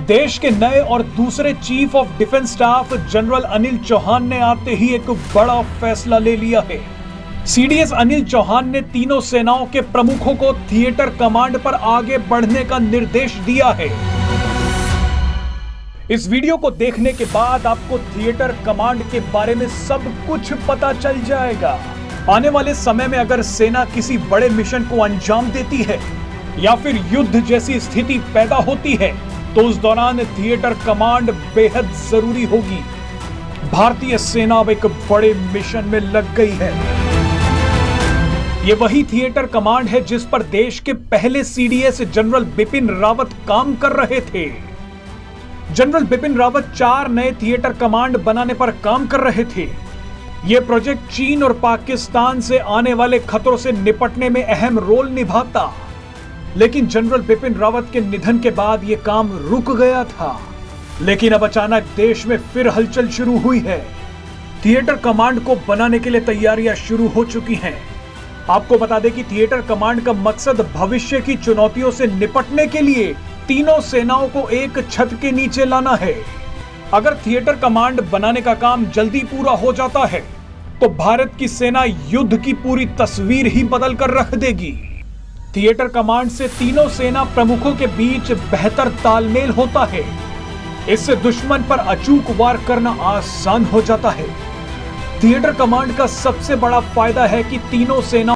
देश के नए और दूसरे chief of defence staff general Anil Chauhan ने आते ही एक बड़ा फैसला ले लिया है। सीडीएस अनिल चौहान ने तीनों सेनाओं के प्रमुखों को थिएटर कमांड पर आगे बढ़ने का निर्देश दिया है। इस वीडियो को देखने के बाद आपको थिएटर कमांड के बारे में सब कुछ पता चल जाएगा। आने वाले समय में अगर सेना किसी बड़े मिशन को अंजाम देती है या फिर युद्ध जैसी स्थिति पैदा होती है तो उस दौरान थिएटर कमांड बेहद जरूरी होगी। भारतीय सेना अब एक बड़े मिशन में लग गई है। ये वही थिएटर कमांड है जिस पर देश के पहले सीडीएस जनरल बिपिन रावत काम कर रहे थे। जनरल बिपिन रावत 4 नए थिएटर कमांड बनाने पर काम कर रहे थे। यह प्रोजेक्ट चीन और पाकिस्तान से आने वाले खतरों से निपटने में अहम रोल निभाता, लेकिन जनरल बिपिन रावत के निधन के बाद यह काम रुक गया था। लेकिन अब अचानक देश में फिर हलचल शुरू हुई है। थिएटर कमांड को बनाने के लिए तैयारियां शुरू हो चुकी हैं। आपको बता दें कि थिएटर कमांड का मकसद भविष्य की चुनौतियों से निपटने के लिए तीनों सेनाओं को एक छत के नीचे लाना है। अगर थिएटर कमांड बनाने का काम जल्दी पूरा हो जाता है तो भारत की सेना युद्ध की पूरी तस्वीर ही बदल कर रख देगी। थिएटर कमांड से तीनों सेना प्रमुखों के बीच बेहतर तालमेल होता है। इससे दुश्मन पर अचूक वार करना आसान हो जाता है। थिएटर कमांड का सबसे बड़ा फायदा है कि तीनों सेना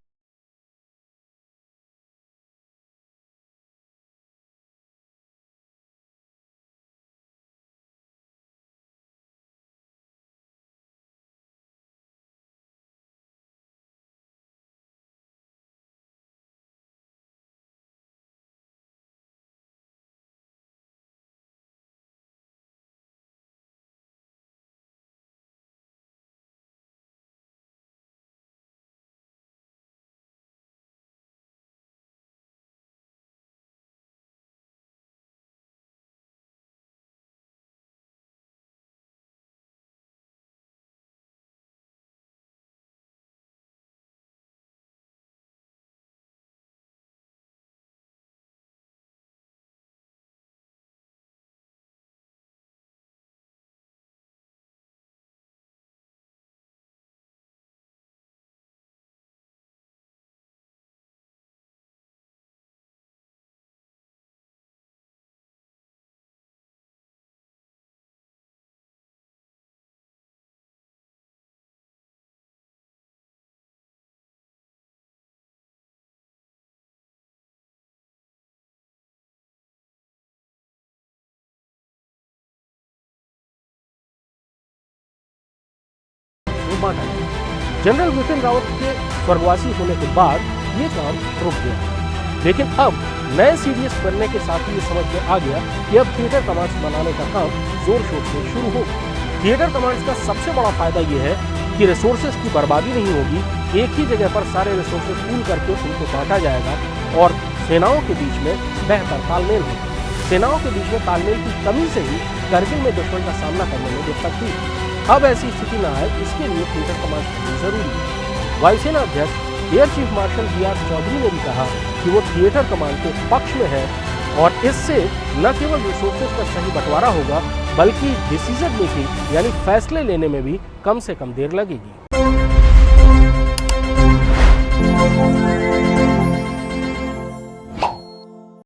जनरल बिपिन रावत के स्वर्गवासी होने के बाद ये काम रुक गया। लेकिन अब नए सीडीएस बनने के साथ ही ये समझ में आ गया कि अब थिएटर कमांड्स बनाने का काम जोर शोर से शुरू हो। थिएटर कमांड्स का सबसे बड़ा फायदा ये है कि रिसोर्सेज की बर्बादी नहीं होगी। एक ही जगह पर सारे रिसोर्सेज पूल करके उनको बांटा जाएगा और सेनाओं के बीच में बेहतर तालमेल होगा। सेनाओं के बीच में तालमेल की कमी से ही कारगिल में दुश्मन का सामना करने में दिक्कत हुई। अब ऐसी स्थिति न आए, इसके लिए थिएटर कमांड जरूरी है। वायुसेना अध्यक्ष air chief marshal BR Chaudhari ने भी कहा कि वो थिएटर कमांड के पक्ष में है और इससे न केवल रिसोर्सेज का सही बंटवारा होगा बल्कि डिसीजन मेकिंग यानी फैसले लेने में भी कम से कम देर लगेगी।